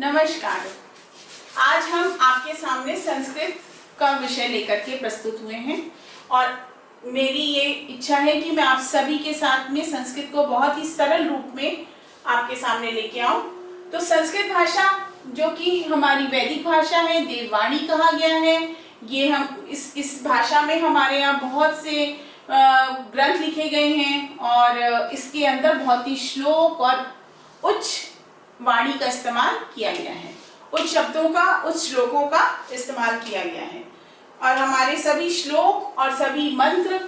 नमस्कार। आज हम आपके सामने संस्कृत का विषय लेकर के प्रस्तुत हुए हैं और मेरी ये इच्छा है कि मैं आप सभी के साथ में संस्कृत को बहुत ही सरल रूप में आपके सामने लेके आऊं। तो संस्कृत भाषा जो कि हमारी वैदिक भाषा है, देववाणी कहा गया है। ये हम इस भाषा में हमारे यहाँ बहुत से ग्रंथ लिखे गए हैं और इसके अंदर बहुत ही श्लोक और उच्च वाणी का इस्तेमाल किया गया है, उच्च शब्दों का, उच्च श्लोकों का इस्तेमाल किया गया है। और हमारे सभी श्लोक और सभी मंत्र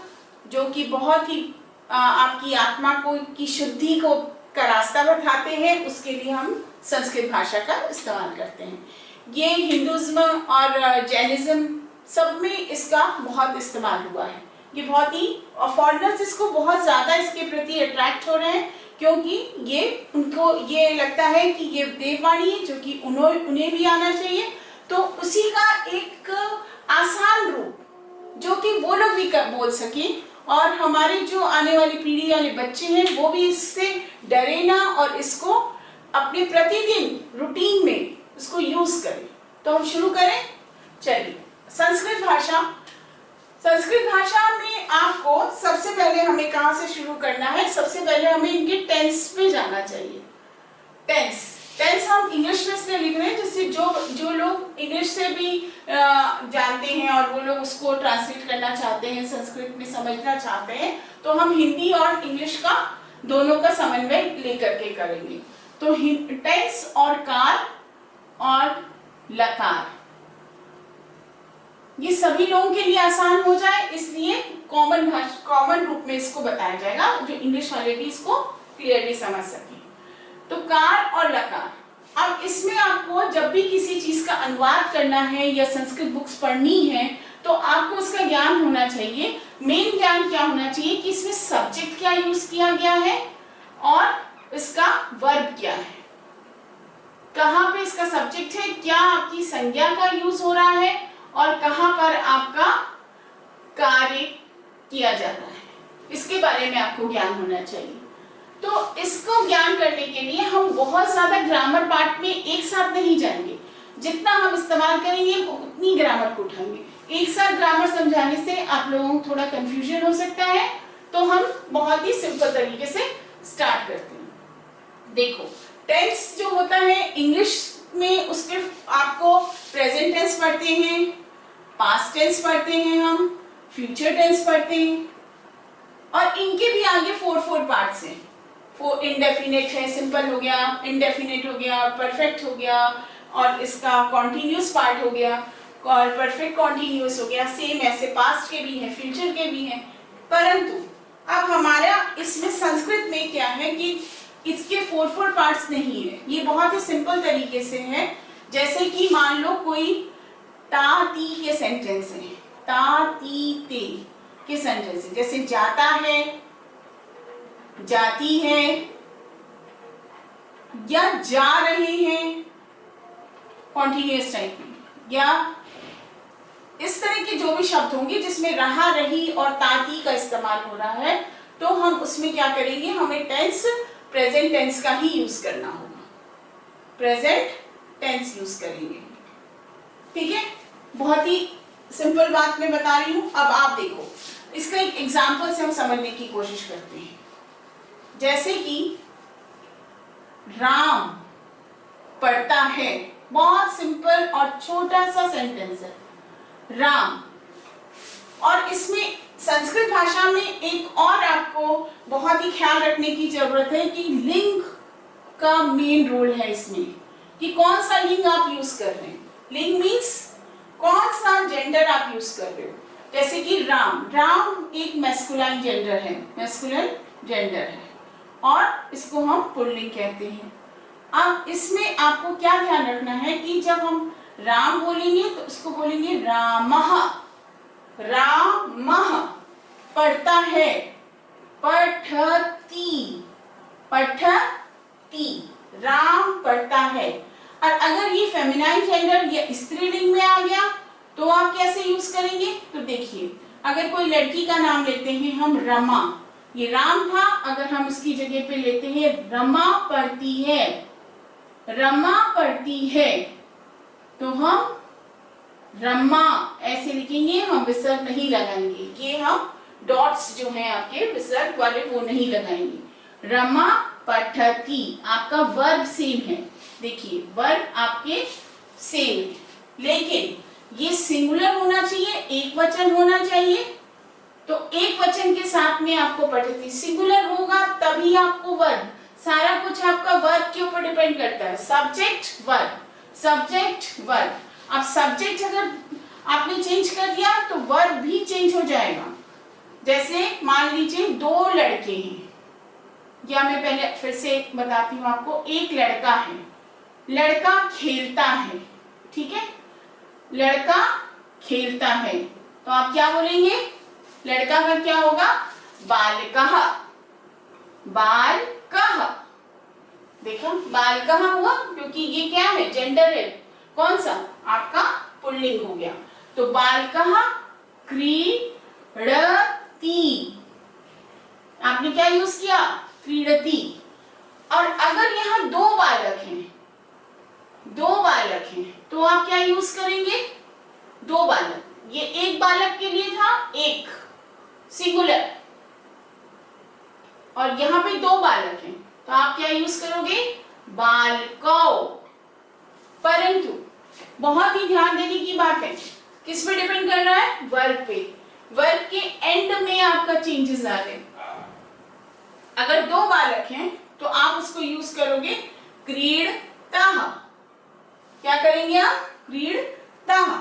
जो कि बहुत ही आपकी आत्मा को की शुद्धि को का रास्ता बताते हैं, उसके लिए हम संस्कृत भाषा का इस्तेमाल करते हैं। ये हिंदुज्म और जैनिज्म सब में इसका बहुत इस्तेमाल हुआ है। ये बहुत ही फॉरेनर्स इसको बहुत ज़्यादा इसके प्रति अट्रैक्ट हो रहे हैं क्योंकि ये उनको ये लगता है कि ये देववाणी है जो कि उन्हें भी आना चाहिए। तो उसी का एक आसान रूप जो कि वो लोग भी बोल सकें और हमारे जो आने वाली पीढ़ी वाले बच्चे हैं वो भी इससे डरे ना और इसको अपने प्रतिदिन रूटीन में इसको यूज करें। तो हम शुरू करें। चलिए, संस्कृत भाषा में आपको सबसे पहले हमें कहाँ से शुरू करना है? सबसे पहले हमें इनके टेंस पे जाना चाहिए। टेंस हम इंग्लिश में इसलिए लिख रहे हैं जिससे जो लोग इंग्लिश से भी जानते हैं और वो लोग उसको ट्रांसलेट करना चाहते हैं, संस्कृत में समझना चाहते हैं, तो हम हिंदी और इंग्लिश का दोनों का समन्वय लेकर के करेंगे। तो टेंस और कार और लकार ये सभी लोगों के लिए आसान हो जाए इसलिए कॉमन रूप में इसको बताया जाएगा जो इंग्लिश वाले भी इसको क्लियरली समझ सके। तो कार और लकार, अब इसमें आपको जब भी किसी चीज का अनुवाद करना है या संस्कृत बुक्स पढ़नी है तो आपको उसका ज्ञान होना चाहिए। मेन ज्ञान क्या होना चाहिए कि इसमें सब्जेक्ट क्या यूज किया गया है और इसका वर्ब क्या है, कहाँ पे इसका सब्जेक्ट है, क्या आपकी संज्ञा का यूज हो रहा है और कहां पर आपका कार्य किया जाता है, इसके बारे में आपको ज्ञान होना चाहिए। तो इसको ज्ञान करने के लिए हम बहुत ज्यादा ग्रामर पार्ट में एक साथ नहीं जाएंगे। जितना हम इस्तेमाल करेंगे उतनी ग्रामर को उठाएंगे। एक साथ ग्रामर समझाने से आप लोगों को थोड़ा कंफ्यूजन हो सकता है, तो हम बहुत ही सिंपल तरीके से स्टार्ट करते हैं। देखो, टेंस जो होता है इंग्लिश में उसके आपको प्रेजेंट टेंस पढ़ते हैं, पास्ट टेंस पढ़ते हैं, हम फ्यूचर टेंस पढ़ते हैं और इनके भी आगे फोर पार्ट्स हैं। इंडेफिनिट है, सिंपल हो गया, इंडेफिनिट हो गया, परफेक्ट हो गया और इसका कॉन्टिन्यूस पार्ट हो गया और परफेक्ट कॉन्टिन्यूस हो गया। सेम ऐसे पास्ट के भी हैं, फ्यूचर के भी हैं। परंतु अब हमारा इसमें संस्कृत में क्या है कि इसके फोर पार्ट्स नहीं है। ये बहुत ही सिंपल तरीके से है। जैसे कि मान लो कोई ता ती के सेंटेंस है, ता ती ते के सेंटेंस है, जैसे जाता है, जाती है या जा रहे हैं, कॉन्टिन्यूअस टाइप में, या इस तरह के जो भी शब्द होंगे जिसमें रहा, रही और ताती का इस्तेमाल हो रहा है, तो हम उसमें क्या करेंगे, हमें टेंस प्रेजेंट टेंस का ही यूज करना होगा। प्रेजेंट टेंस यूज करेंगे। ठीक है, बहुत ही सिंपल बात मैं बता रही हूं। अब आप देखो, इसका एक एग्जांपल से हम समझने की कोशिश करते हैं। जैसे कि राम पढ़ता है, बहुत सिंपल और छोटा सा सेंटेंस है, राम। और इसमें संस्कृत भाषा में एक और आपको बहुत ही ख्याल रखने की जरूरत है कि लिंग का मेन रोल है इसमें, कि कौन सा लिंग आप यूज कर रहे हैं। लिंग मीन्स कौन सा जेंडर आप यूज कर रहे हो। जैसे कि राम एक मैस्कुलाइन जेंडर है, मैस्कुलाइन जेंडर है और इसको हम पुल्लिंग कहते हैं। अब इसमें आपको क्या ध्यान रखना है कि जब हम राम बोलेंगे तो उसको बोलेंगे रामः, रामः। पढ़ता है, पठती, पठती, राम पढ़ता है। और अगर ये फेमिनाइन जेंडर या स्त्रीलिंग में आ गया तो आप कैसे यूज करेंगे? तो देखिए, अगर कोई लड़की का नाम लेते हैं हम रमा, ये राम था, अगर हम उसकी जगह पे लेते हैं रमा पढ़ती है, रमा पढ़ती है, तो हम रमा ऐसे लिखेंगे, हम विसर्ग नहीं लगाएंगे। ये हम डॉट्स जो हैं आपके विसर्ग वाले वो नहीं लगाएंगे। रमा पठती, आपका वर्ब सेम है, देखिए वर्ब आपके सेम है, लेकिन ये सिंगुलर होना चाहिए, एक वचन होना चाहिए। तो एक वचन के साथ में आपको पठती सिंगुलर होगा तभी आपको वर्ब, सारा कुछ आपका वर्ब के ऊपर डिपेंड करता है। Subject verb, subject verb. अब सब्जेक्ट अगर आपने चेंज कर दिया तो वर्ब भी चेंज हो जाएगा। जैसे मान लीजिए दो लड़के हैं, या मैं पहले फिर से बताती हूँ आपको, एक लड़का है, लड़का खेलता है, ठीक है, लड़का खेलता है, तो आप क्या बोलेंगे, लड़का का क्या होगा, बालकः, बालकः। देखा बालकः हुआ, क्योंकि ये क्या है, जेंडर है, कौन सा, आपका पुल्लिंग हो गया। तो बालकः क्रीडति, आपने क्या यूज किया, क्रीडति। और अगर यहाँ दो बालक हैं, दो बालक हैं, तो आप क्या यूज करेंगे, दो बालक, ये एक बालक के लिए था, एक सिंगुलर, और यहाँ पे दो बालक हैं, तो आप क्या यूज करोगे, बालकौ। परंतु बहुत ही ध्यान देने की बात है, किस पे डिपेंड कर रहा है, वर्ब पे। वर्ब के एंड में आपका चेंजेस आ रहे। अगर दो बालक हैं तो आप उसको यूज करोगे क्रीडतः, क्या करेंगे आप, क्रीडतः।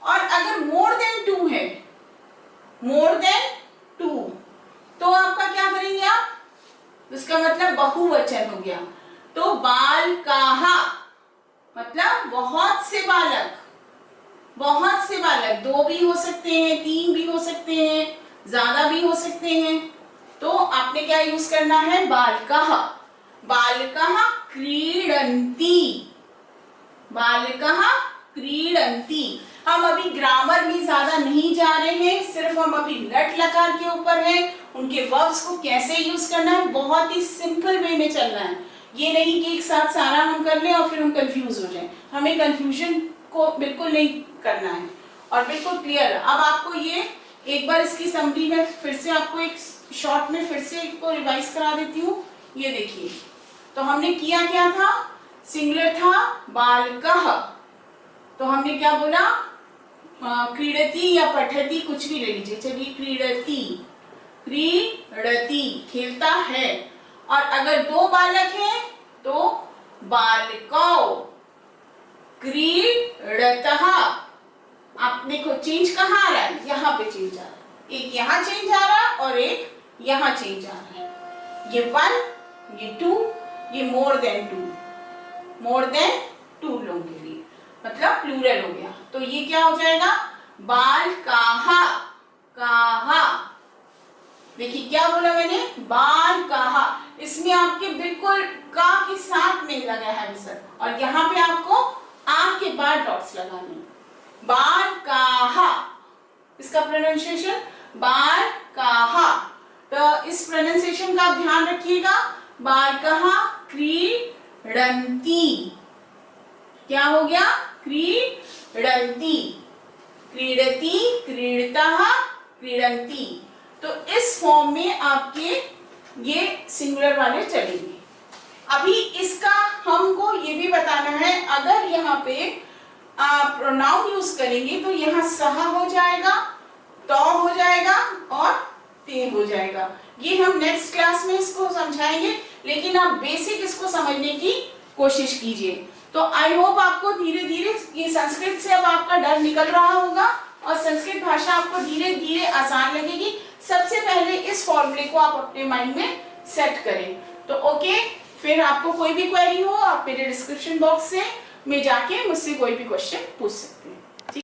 और अगर मोर देन टू है, मोर देन टू, तो आपका क्या करेंगे आप, उसका मतलब बहुवचन हो गया, तो बालकाः, मतलब बहुत से बालक, बहुत से बालक, दो भी हो सकते हैं, तीन भी हो सकते हैं, ज्यादा भी हो सकते हैं, तो आपने क्या यूज करना है, बालकः। बालकः क्रीडन्ति, बालकः क्रीडन्ति। हम अभी ग्रामर में ज्यादा नहीं जा रहे हैं, सिर्फ हम अभी लट लकार के ऊपर हैं, उनके वर्ब्स को कैसे यूज करना है, बहुत ही सिंपल वे में चलना है। ये नहीं कि एक साथ सारा हम कर लें और फिर हम कंफ्यूज हो जाएं। हमें कंफ्यूजन को बिल्कुल नहीं करना है और बिल्कुल क्लियर। अब आपको ये एक बार इसकी समरी में फिर से आपको एक शॉर्ट में फिर से इसको रिवाइज करा देती हूँ। ये देखिए, तो हमने किया क्या था, सिंगुलर था बालकः, तो हमने क्या बोला, क्रीडति या पठति कुछ भी ले लीजिए, चलिए क्रीडति, क्रीडति खेलता है। और अगर दो बालक हैं तो बालकौ क्रीडतः। आप देखो चेंज कहाँ आ रहा है, यहाँ पे चेंज आ रहा है, एक यहाँ चेंज आ रहा है और एक यहाँ चेंज आ रहा है। ये वन, ये टू, ये more than two, more than two लोगों के लिए, मतलब प्लूरल हो गया। तो ये क्या हो जाएगा, बालकाः, काहा। देखिए क्या बोला मैंने, बालकाः। इसमें आपके बिल्कुल का के साथ में लगा है विसर्ग, और यहाँ पे आपको आ के बाद डॉट्स लगाने। बालकाः, इसका प्रोनाउंसिएशन बालकाः। तो इस प्रोनाउंसिएशन का ध्यान रखिएगा। बालकाः क्रीडन्ति, क्या हो गया, क्रीडन्ति, क्रीडति, क्रीडतः, क्रीडन्ति। तो इस फॉर्म में आपके ये सिंगुलर वाले चलेंगे। अभी इसका हमको ये भी बताना है, अगर यहाँ पे प्रोनाउन यूज करेंगे तो यहाँ सहा हो जाएगा, तो हो जाएगा और ते हो जाएगा। ये हम नेक्स्ट क्लास में इसको समझाएंगे, लेकिन आप बेसिक इसको समझने की कोशिश कीजिए। तो आई होप आपको धीरे धीरे ये संस्कृत से अब आपका डर निकल रहा होगा और संस्कृत भाषा आपको धीरे धीरे आसान लगेगी। सबसे पहले इस फॉर्मूले को आप अपने माइंड में सेट करें। तो ओके, फिर आपको कोई भी क्वेरी हो आप मेरे डिस्क्रिप्शन बॉक्स से में जाके मुझसे कोई भी क्वेश्चन पूछ सकते हैं।